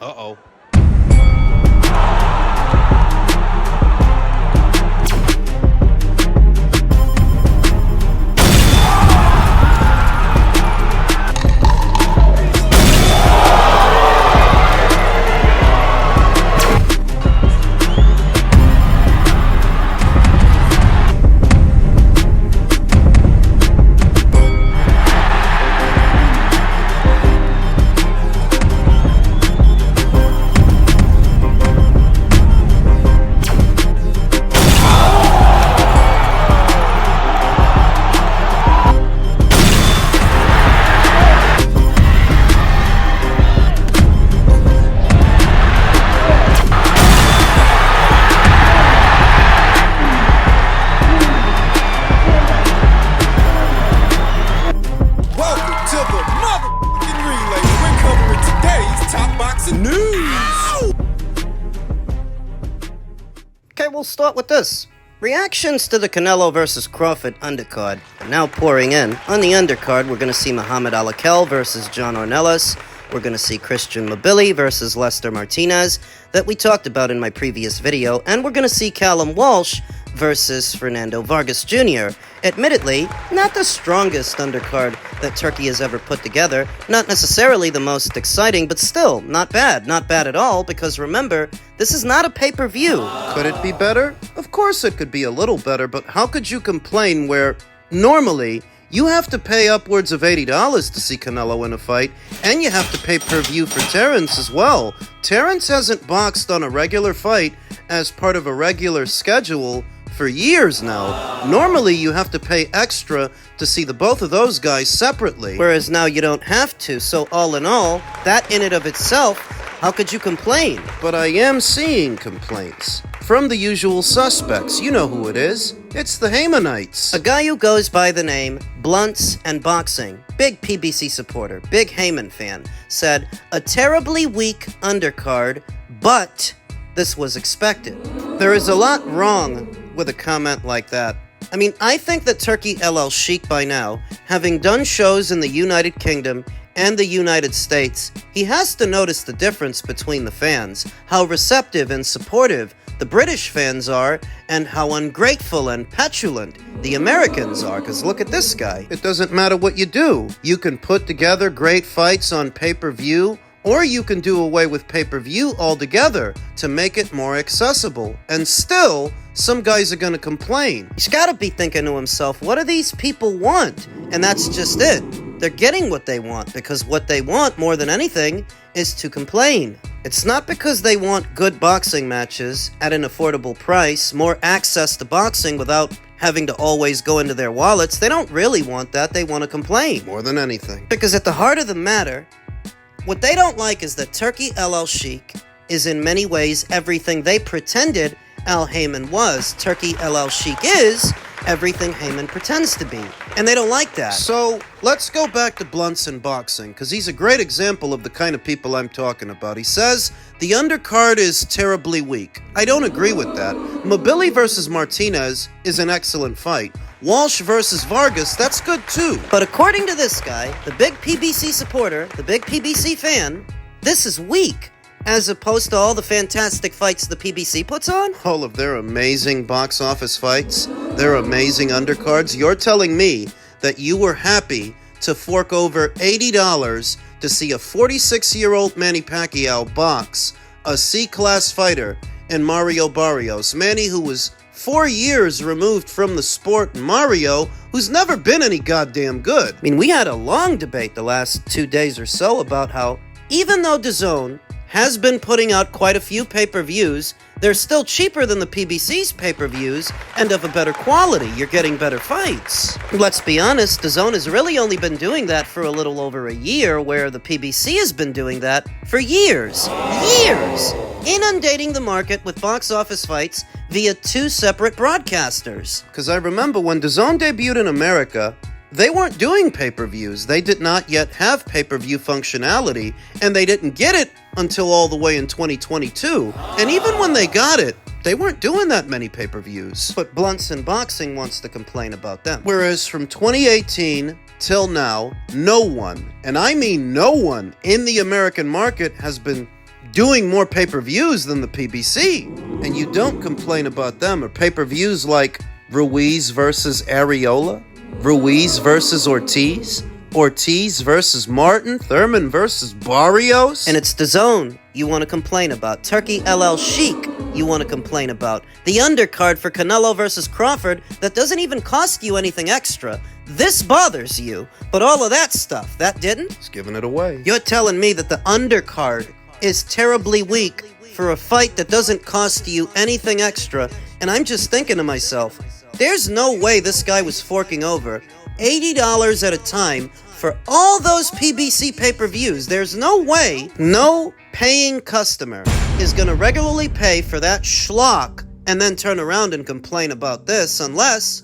Uh-oh. Okay, we'll start with this. Reactions to the Canelo versus Crawford undercard are now pouring in. On the undercard, we're going to see Muhammad Alakel versus John Ornelas. We're going to see Christian Mabili versus Lester Martinez that we talked about in my previous video. And we're going to see Callum Walsh versus Fernando Vargas Jr. Admittedly, not the strongest undercard that Turkey has ever put together. Not necessarily the most exciting, but still, not bad. Not bad at all, because remember, this is not a pay-per-view. Could it be better? Of course it could be a little better, but how could you complain where, normally, you have to pay upwards of $80 to see Canelo in a fight, and you have to pay per view for Terence as well. Terence hasn't boxed on a regular fight as part of a regular schedule for years now. Normally, you have to pay extra to see the both of those guys separately. Whereas now you don't have to, so all in all, that in and of itself, how could you complain? But I am seeing complaints from the usual suspects. You know who it is. It's the Haymanites. A guy who goes by the name Blunts and Boxing, big PBC supporter, big Heyman fan, said, a terribly weak undercard, but this was expected. There is a lot wrong with a comment like that. I mean, I think that Turkey LL Sheik by now, having done shows in the United Kingdom and the United States, he has to notice the difference between the fans, how receptive and supportive the British fans are, and how ungrateful and petulant the Americans are, because look at this guy. It doesn't matter what you do. You can put together great fights on pay-per-view, or you can do away with pay-per-view altogether to make it more accessible. And still, some guys are gonna complain. He's gotta be thinking to himself, what do these people want? And that's just it. They're getting what they want, because what they want more than anything is to complain. It's not because they want good boxing matches at an affordable price, more access to boxing without having to always go into their wallets. They don't really want that. They want to complain. More than anything. Because at the heart of the matter, what they don't like is that Turkey LL Sheik is in many ways everything they pretended Al Heyman was. Turkey LL Sheik is everything Heyman pretends to be. And they don't like that. So, let's go back to Blunts and Boxing, because he's a great example of the kind of people I'm talking about. He says, the undercard is terribly weak. I don't agree with that. Mabili versus Martinez is an excellent fight. Walsh versus Vargas, that's good too. But according to this guy, the big PBC supporter, the big PBC fan, this is weak, as opposed to all the fantastic fights the PBC puts on? All of their amazing box office fights, their amazing undercards. You're telling me that you were happy to fork over $80 to see a 46-year-old Manny Pacquiao box a C-class fighter in Mario Barrios. Manny, who was 4 years removed from the sport, and Mario, who's never been any goddamn good. I mean, we had a long debate the last 2 days or so about how, even though DAZN has been putting out quite a few pay-per-views, they're still cheaper than the PBC's pay-per-views and of a better quality. You're getting better fights. Let's be honest, DAZN has really only been doing that for a little over a year, where the PBC has been doing that for years. Years! Inundating the market with box office fights via 2 separate broadcasters. Because I remember when DAZN debuted in America, they weren't doing pay-per-views. They did not yet have pay-per-view functionality, and they didn't get it until all the way in 2022. And even when they got it, they weren't doing that many pay-per-views. But Blunts and Boxing wants to complain about them. Whereas from 2018 till now, no one, and I mean no one, in the American market has been doing more pay-per-views than the PBC. And you don't complain about them, or pay-per-views like Ruiz versus Areola, Ruiz versus Ortiz, Ortiz versus Martin, Thurman versus Barrios. And it's DAZN you want to complain about. Turkey LL Sheik you want to complain about. The undercard for Canelo versus Crawford that doesn't even cost you anything extra. This bothers you, but all of that stuff, that didn't? It's giving it away. You're telling me that the undercard is terribly weak for a fight that doesn't cost you anything extra, and I'm just thinking to myself, there's no way this guy was forking over $80 at a time for all those PBC pay-per-views. There's no way no paying customer is going to regularly pay for that schlock and then turn around and complain about this unless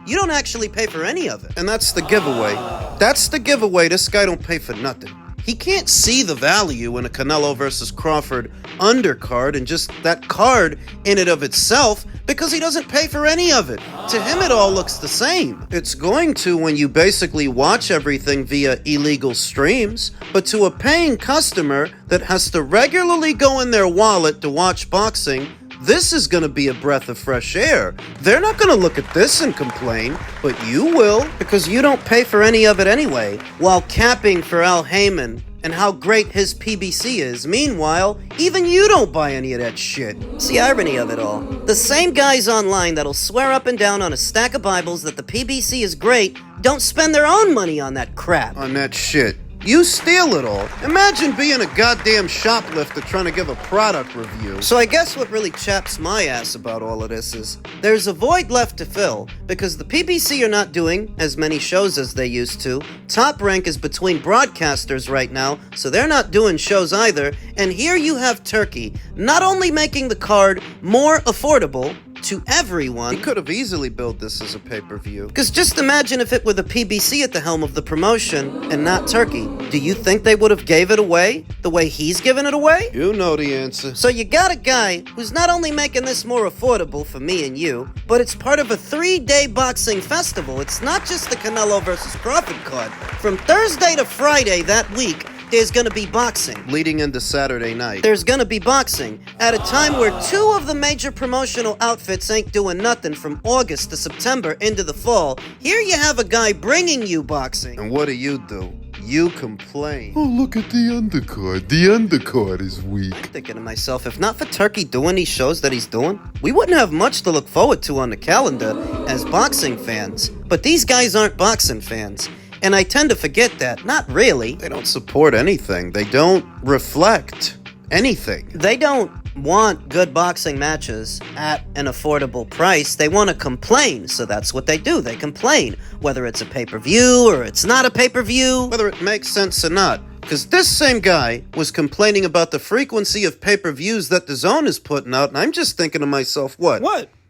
you don't actually pay for any of it. And that's the giveaway. That's the giveaway. This guy don't pay for nothing. He can't see the value in a Canelo versus Crawford undercard and just that card in and of itself because he doesn't pay for any of it. To him, it all looks the same. It's going to when you basically watch everything via illegal streams, but to a paying customer that has to regularly go in their wallet to watch boxing, this is going to be a breath of fresh air. They're not going to look at this and complain, but you will, because you don't pay for any of it anyway, while capping for Al Heyman and how great his PBC is. Meanwhile, even you don't buy any of that shit. It's the irony of it all. The same guys online that'll swear up and down on a stack of Bibles that the PBC is great don't spend their own money on that crap. On that shit. You steal it all. Imagine being a goddamn shoplifter trying to give a product review. So I guess what really chaps my ass about all of this is there's a void left to fill because the PBC are not doing as many shows as they used to. Top Rank is between broadcasters right now, so they're not doing shows either. And here you have Turkey not only making the card more affordable to everyone. He could have easily built this as a pay-per-view. Because just imagine if it were the PBC at the helm of the promotion and not Turkey. Do you think they would have gave it away the way he's giving it away? You know the answer. So you got a guy who's not only making this more affordable for me and you, but it's part of a 3-day boxing festival. It's not just the Canelo versus Crawford card. From Thursday to Friday that week, there's gonna be boxing. Leading into Saturday night. There's gonna be boxing at a time where 2 of the major promotional outfits ain't doing nothing from August to September into the fall. Here you have a guy bringing you boxing. And what do? You complain. Oh, look at the undercard. The undercard is weak. I'm thinking to myself, if not for Turkey doing these shows that he's doing, we wouldn't have much to look forward to on the calendar as boxing fans. But these guys aren't boxing fans. And I tend to forget that. Not really. They don't support anything. They don't reflect anything. They don't want good boxing matches at an affordable price. They want to complain, so that's what they do. They complain, whether it's a pay-per-view or it's not a pay-per-view. Whether it makes sense or not. Because this same guy was complaining about the frequency of pay-per-views that DAZN is putting out, and I'm just thinking to myself, what?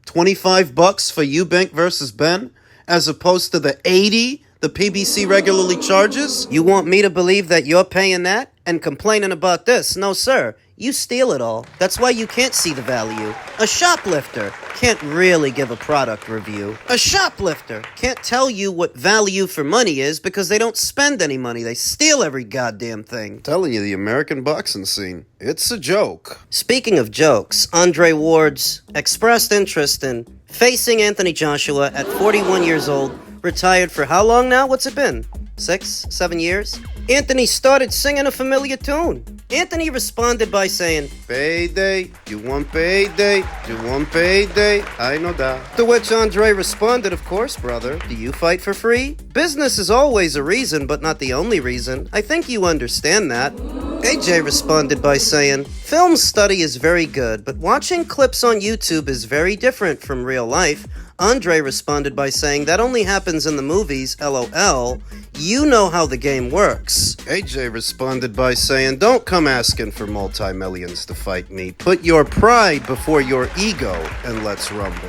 $25 for Eubank versus Ben, as opposed to the 80 the PBC regularly charges? You want me to believe that you're paying that and complaining about this? No, sir. You steal it all. That's why you can't see the value. A shoplifter can't really give a product review. A shoplifter can't tell you what value for money is because they don't spend any money. They steal every goddamn thing. I'm telling you, the American boxing scene, it's a joke. Speaking of jokes, Andre Ward's expressed interest in facing Anthony Joshua at 41 years old, retired for how long now? What's it been? 6, 7 years? Anthony started singing a familiar tune. Anthony responded by saying, Payday, you want payday, you want payday, I know that. To which Andre responded, of course, brother. Do you fight for free? Business is always a reason, but not the only reason. I think you understand that. AJ responded by saying, film study is very good, but watching clips on YouTube is very different from real life. Andre responded by saying, that only happens in the movies, LOL. You know how the game works. AJ responded by saying, don't come asking for multi-millions to fight me. Put your pride before your ego and let's rumble.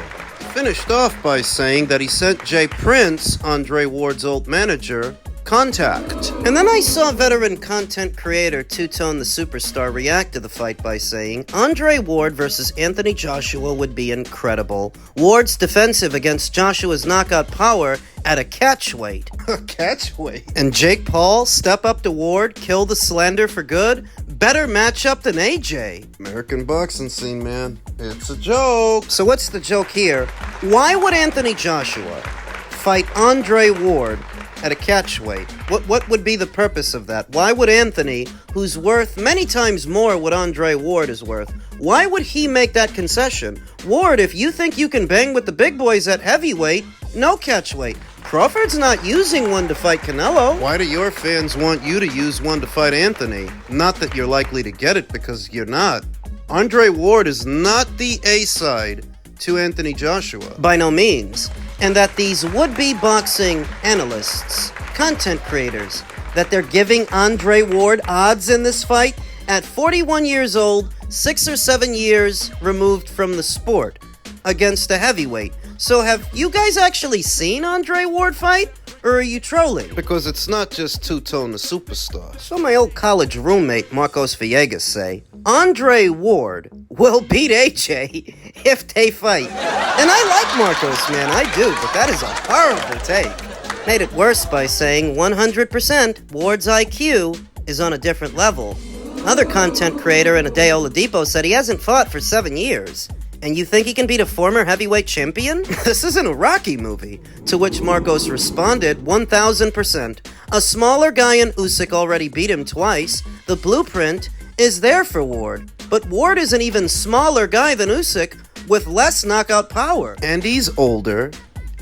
Finished off by saying that he sent Jay Prince, Andre Ward's old manager, contact. And then I saw veteran content creator Two-Tone the Superstar react to the fight by saying, Andre Ward versus Anthony Joshua would be incredible. Ward's defensive against Joshua's knockout power at a catch weight. Catch weight? And Jake Paul step up to Ward, kill the slander for good? Better matchup than AJ. American boxing scene, man. It's a joke. So what's the joke here? Why would Anthony Joshua fight Andre Ward at a catch weight? What would be the purpose of that? Why would Anthony, who's worth many times more what Andre Ward is worth, why would he make that concession? Ward, if you think you can bang with the big boys at heavyweight, no catch weight. Crawford's not using one to fight Canelo. Why do your fans want you to use one to fight Anthony? Not that you're likely to get it, because you're not. Andre Ward is not the A-side to Anthony Joshua. By no means. And that these would-be boxing analysts, content creators, that they're giving Andre Ward odds in this fight at 41 years old, 6 or 7 years removed from the sport, against a heavyweight. So have you guys actually seen Andre Ward fight? Or are you trolling? Because it's not just Two-Tone the Superstar. So my old college roommate, Marcos Villegas, say, Andre Ward will beat AJ if they fight. And I like Marcos, man, I do, but that is a horrible take. Made it worse by saying 100% Ward's IQ is on a different level. Another content creator, Hideo Oladipo, said he hasn't fought for 7 years. And you think he can beat a former heavyweight champion? This isn't a Rocky movie. To which Marcos responded, 1000%. A smaller guy in Usyk already beat him twice. The blueprint is there for Ward. But Ward is an even smaller guy than Usyk with less knockout power. And he's older,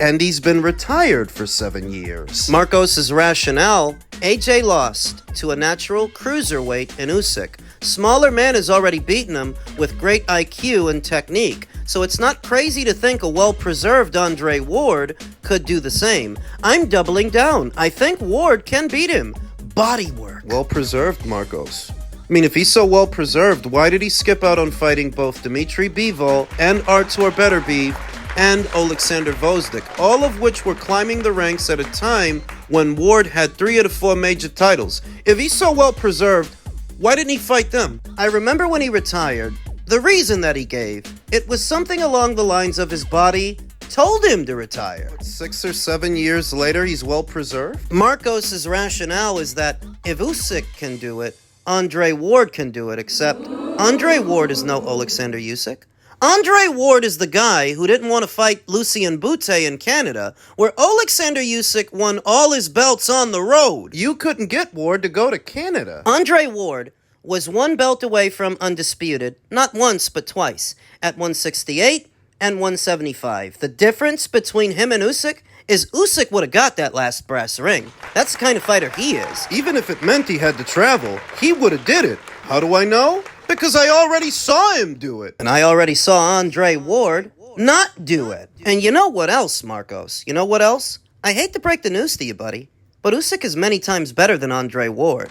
and he's been retired for 7 years. Marcos' rationale, AJ lost to a natural cruiserweight in Usyk. Smaller man has already beaten him with great IQ and technique, so it's not crazy to think a well-preserved Andre Ward could do the same. I'm doubling down. I think Ward can beat him. Body work. Well-preserved, Marcos. I mean, if he's so well-preserved, why did he skip out on fighting both Dmitry Bivol and Artur Beterbiev and Alexander Gvozdyk, all of which were climbing the ranks at a time when Ward had 3 of the 4 major titles? If he's so well-preserved, why didn't he fight them? I remember when he retired, the reason that he gave, it was something along the lines of his body told him to retire. 6 or 7 years later, he's well-preserved? Marcos' rationale is that if Usyk can do it, Andre Ward can do it, except Andre Ward is no Alexander Usyk. Andre Ward is the guy who didn't want to fight Lucien Boutte in Canada, where Alexander Usyk won all his belts on the road. You couldn't get Ward to go to Canada. Andre Ward was 1 belt away from undisputed, not once but twice, at 168 and 175. The difference between him and Usyk is Usyk would have got that last brass ring. That's the kind of fighter he is. Even if it meant he had to travel, he would have did it. How do I know? Because I already saw him do it. And I already saw Andre Ward not do it. And you know what else, Marcos? You know what else? I hate to break the news to you, buddy, but Usyk is many times better than Andre Ward.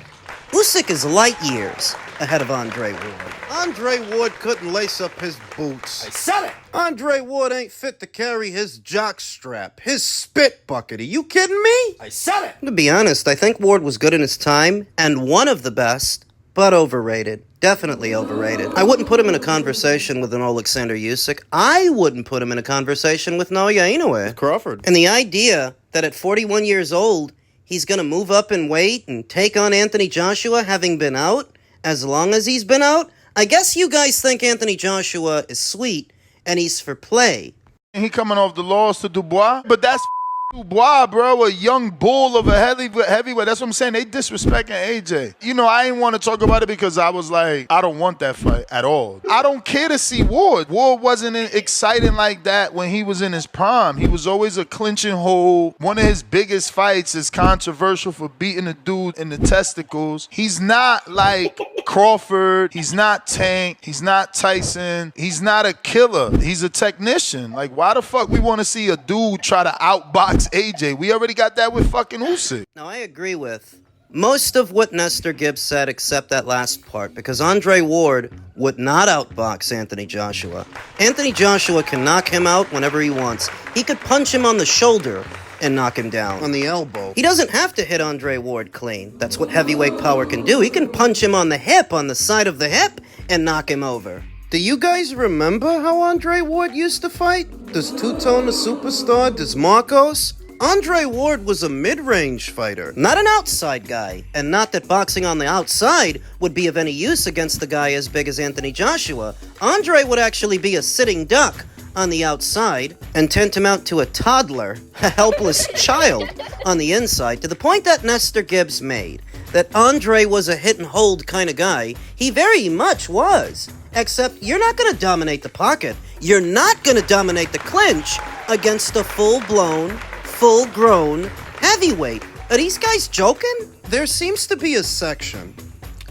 Usyk is light years ahead of Andre Ward. Andre Ward couldn't lace up his boots. I said it! Andre Ward ain't fit to carry his jock strap, his spit bucket. Are you kidding me? I said it! To be honest, I think Ward was good in his time, and one of the best, but overrated. Definitely overrated. I wouldn't put him in a conversation with an Alexander Usyk. I wouldn't put him in a conversation with Naoya Inoue. Crawford. And the idea that at 41 years old, he's going to move up in weight and take on Anthony Joshua having been out, as long as he's been out, I guess you guys think Anthony Joshua is sweet and he's for play. He coming off the loss to Dubois, but that's Dubois, bro, a young bull of a heavyweight. That's what I'm saying. They disrespecting AJ. You know, I didn't want to talk about it because I was like, I don't want that fight at all. I don't care to see Ward. Ward wasn't exciting like that when he was in his prime. He was always a clinching hold. One of his biggest fights is controversial for beating a dude in the testicles. He's not like Crawford. He's not Tank. He's not Tyson. He's not a killer. He's a technician. Like, why the fuck we want to see a dude try to outbox AJ? We already got that with fucking Usyk. Now, I agree with most of what Nestor Gibbs said except that last part, because Andre Ward would not outbox Anthony Joshua. Anthony Joshua can knock him out whenever he wants. He could punch him on the shoulder and knock him down. On the elbow. He doesn't have to hit Andre Ward clean. That's what heavyweight power can do. He can punch him on the hip, on the side of the hip, and knock him over. Do you guys remember how Andre Ward used to fight? Does Two-Tone the Superstar? Does Marcos? Andre Ward was a mid-range fighter. Not an outside guy. And not that boxing on the outside would be of any use against the guy as big as Anthony Joshua. Andre would actually be a sitting duck on the outside and tantamount to a toddler, a helpless child on the inside, to the point that Nestor Gibbs made, that Andre was a hit-and-hold kind of guy. He very much was. Except you're not going to dominate the pocket. You're not going to dominate the clinch against a full-blown, full-grown heavyweight. Are these guys joking? There seems to be a section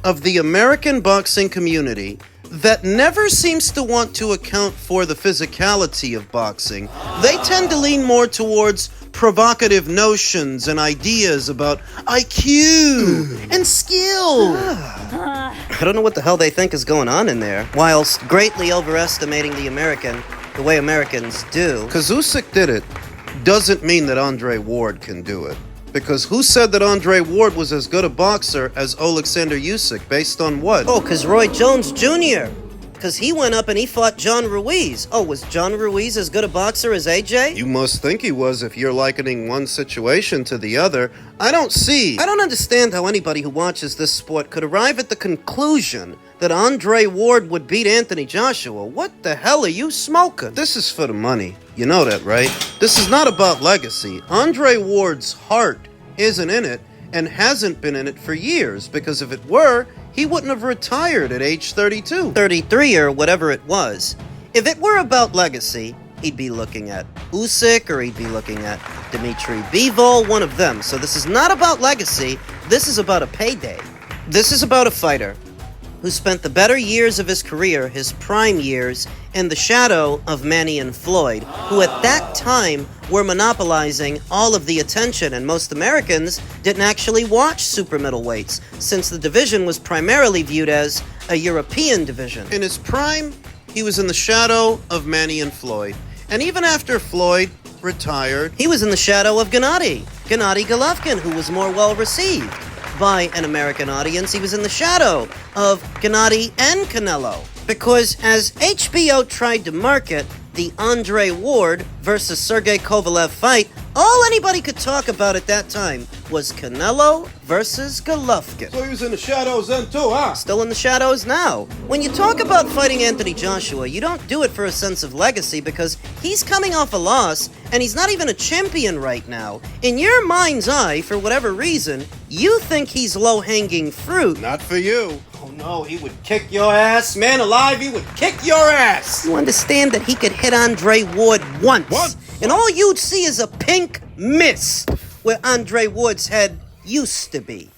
of the American boxing community that never seems to want to account for the physicality of boxing. They tend to lean more towards provocative notions and ideas about IQ and skill. I don't know what the hell they think is going on in there, whilst greatly overestimating the way Americans do. Because Usyk did it doesn't mean that Andre Ward can do it. Because who said that Andre Ward was as good a boxer as Alexander Usyk? Based on what? Oh, because Roy Jones Jr. Because he went up and he fought John Ruiz. Oh, was John Ruiz as good a boxer as AJ? You must think he was if you're likening one situation to the other. I don't understand how anybody who watches this sport could arrive at the conclusion that Andre Ward would beat Anthony Joshua. What the hell are you smoking? This is for the money. You know that, right? This is not about legacy. Andre Ward's heart isn't in it and hasn't been in it for years, because if it were, he wouldn't have retired at age 32. 33 or whatever it was. If it were about legacy, he'd be looking at Usyk or he'd be looking at Dmitry Bivol, one of them. So this is not about legacy. This is about a payday. This is about a fighter who spent the better years of his career, his prime years, in the shadow of Manny and Floyd, who at that time were monopolizing all of the attention, and most Americans didn't actually watch super middleweights, since the division was primarily viewed as a European division. In his prime, he was in the shadow of Manny and Floyd. And even after Floyd retired, he was in the shadow of Gennady Golovkin, who was more well-received by an American audience. He was in the shadow of Gennady and Canelo. Because as HBO tried to market the Andre Ward versus Sergey Kovalev fight, all anybody could talk about at that time was Canelo versus Golovkin. So he was in the shadows then too, huh? Still in the shadows now. When you talk about fighting Anthony Joshua, you don't do it for a sense of legacy, because he's coming off a loss and he's not even a champion right now. In your mind's eye, for whatever reason, you think he's low-hanging fruit. Not for you. Oh no, he would kick your ass. Man alive, he would kick your ass. You understand that he could hit Andre Ward once. And all you'd see is a pink miss where Andre Ward's head used to be.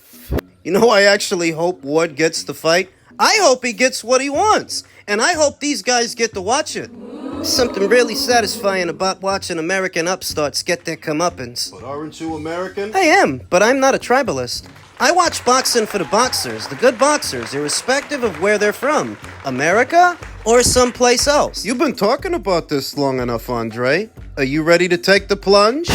You know, I actually hope Ward gets the fight. I hope he gets what he wants. And I hope these guys get to watch it. There's something really satisfying about watching American upstarts get their comeuppance. But aren't you American? I am, but I'm not a tribalist. I watch boxing for the boxers, the good boxers, irrespective of where they're from. America or someplace else. You've been talking about this long enough, Andre. Are you ready to take the plunge?